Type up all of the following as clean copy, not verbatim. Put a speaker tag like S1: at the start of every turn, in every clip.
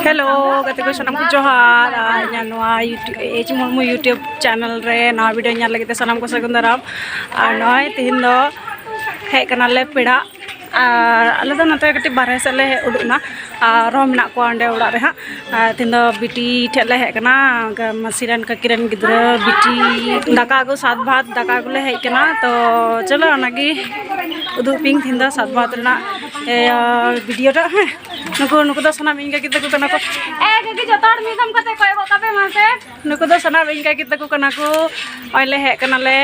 S1: hello गति को सनम को जोहार एच मुर्मू यूट्यूब चैनल रे नवा वीडियो ᱧᱮᱞ लगे सनम को सगुन दाराम और नय तिहिन दो हेज कनाले पेड़ा आले दो नते कटी बारहे से ले उडुकना और मेना को अंडे उड़ा रे हां तिहिन दो बिटी ठेले हेज कना मसीरन ककिरन गिद्रा बिटी दाका को सात भात दाका को ले हेज कना तो चलो अनागी उदुक पिंग तिहिन दो सात भात रना वीडियो टा है नुको दो सना मिंगा किते को कना को गगी जतोड़ मिदम कते कोय बकाबे मासे नुको दो सना मिंगा किते को कना को ओइले हे कनाले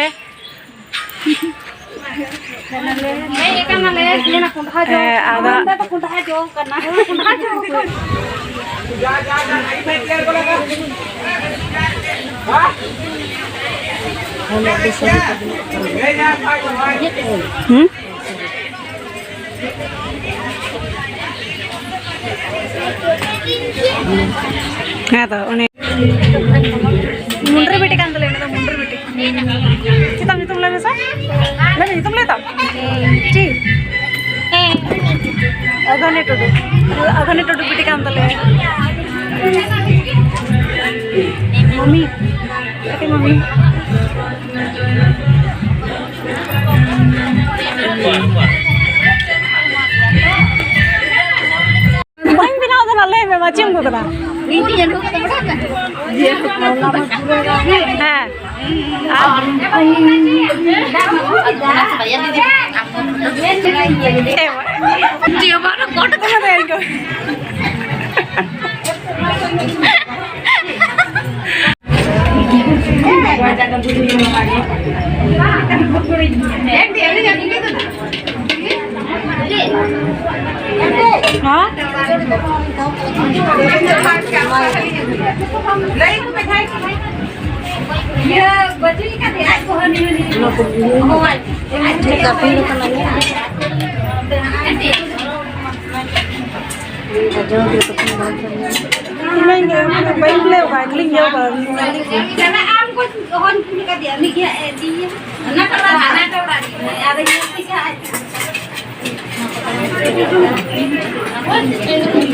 S1: ए कनाले लेना कुंडा जो आदा तो कुंडा जो करना कुंडा जो जा जा जा नहीं क्लियर को लगा हां हाँ तो उन्हें मुंडर बेटे कांदले ना तो मुंडर बेटे कितना नहीं तुम ले वैसा ले नहीं तुम ले तो जी अगने टोटो बेटे कांदले mummy okay mummy macam ko kena ini jangan ko kena dia dia baru kotak kena ko हाँ ये बजली का ध्यान को नहीं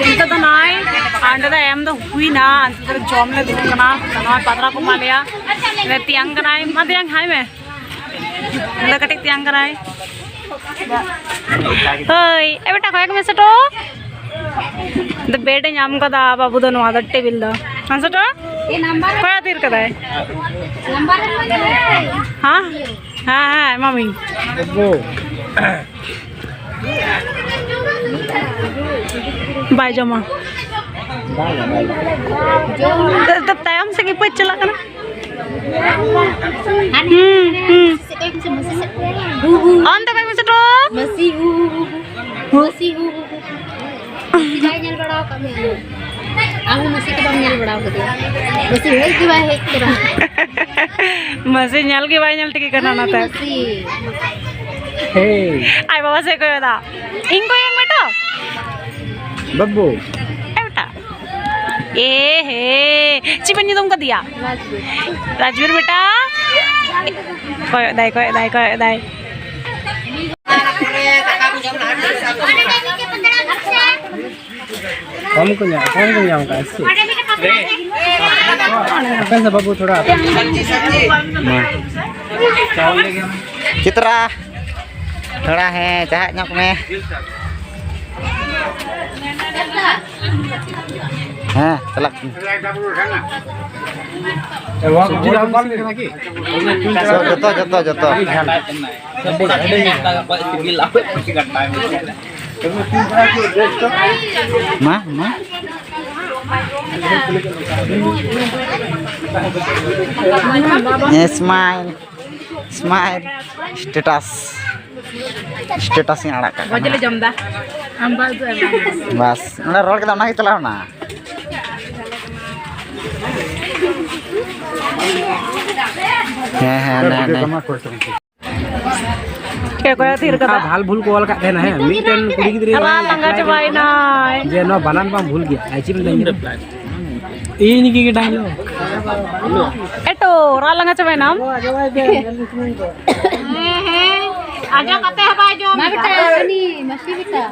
S1: itu tuh naik, anda tuh em tuh hui na, antar tuh jom le dulu kena, karena patra ko malia, le tiang kena, mana tiang hai me, le ketik tiang kena, hei, beta kau yang mesra tuh, the bed nyam kada, babu tuh nuada table tuh, mesra tuh, kau yang tir kada, हाँ हाँ हाँ mummy bye जमा तब time से किपट चला करना on तो कहीं तो
S2: masih nyal bada kami aku masih ke bang nyal bada aku dia masih hei ki bae hei kira
S1: masih nyal ki bae nyal tiki करना ना था
S3: hey
S1: आई बाबा से कोई बता इनको yang बेटा
S3: बब्बू
S1: बेटा ए हे चिपन्नी तुमको दिया राजवीर बेटा कोई दाई
S3: कौन को nyam kasih apa sih babu थोड़ा
S4: चित्रा थोड़ा है चाहे nyok में हाँ चला जतो mah smile status yang ada kan
S1: बजले जमदा हम
S4: बस ना रोड के ना ही चलाओ ना है ना
S1: क्या कोई तीर का
S3: भाल भूल को वाला का है ना है मीटन कुड़ी गिरी
S1: अला लंगा चबाई ना
S3: जे नो बनान पा भूल गया आइची में लेंगे ini की डालो
S1: एटो रा लंगा चबाई ना आजा कते है बाई जो
S2: ma beta ni masih beta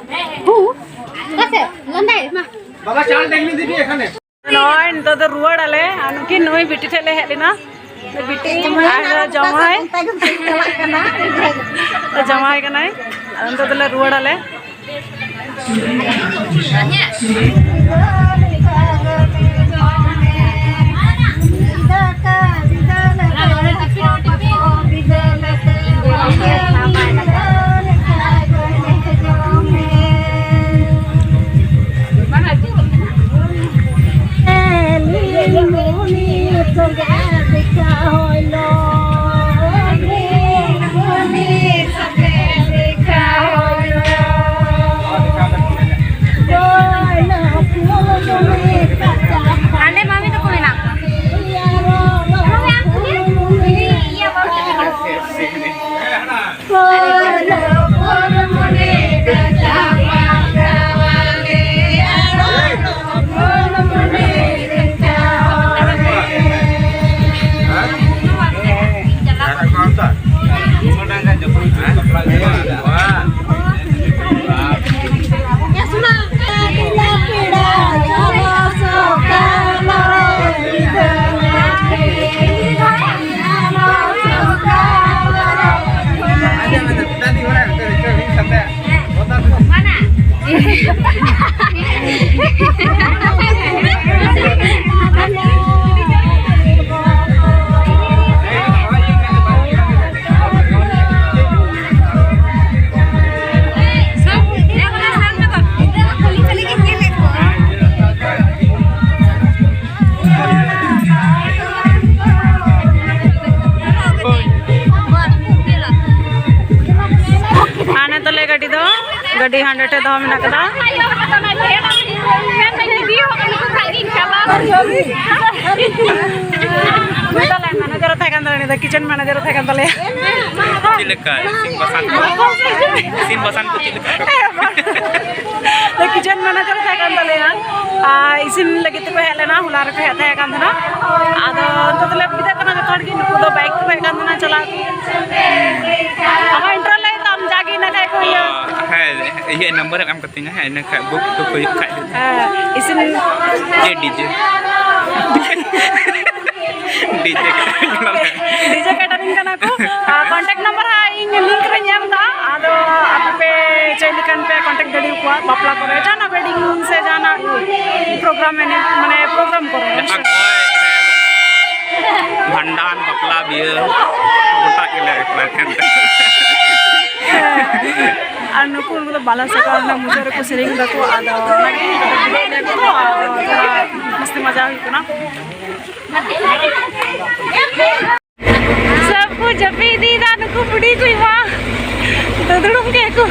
S2: kasih landai mah
S3: बाबा चाल टेक्निक दीदी एखाने
S1: नय नितो दो रुवाड़ आले अनुकी नय बिटी ठेले हेज लेना बिटी आर जमाई जमाई कनाय नितो दले रुवाड़ आले गड्डी हांडे दो मेना कदा manager kitchen manager kitchen manager इसिन लगे को हेज लेना होला रे हेज जो बाइक को हेज चला इंटरल जागी ना को
S5: ये नंबर एम करते हैं ना का बुक तो कोई खाई
S1: इसिन
S5: ये डीजे डीजे
S1: कैटरिंग करना को कांटेक्ट नंबर है इन लिंक रे नेम दा आदो आपे चैलिकन पे कांटेक्ट दड़ी को बापला करे जाना वेडिंग से जाना प्रोग्राम में माने प्रोग्राम करे
S5: भंडान बापला बियर गोटा के ले
S1: और नुकु उनको बाला सका मुझे को सेरिंग दको आदा लगे मस्त मजा हुई सब को जपी दी दा नुकु बुड़ी कोई मां तो दुड़ुम के को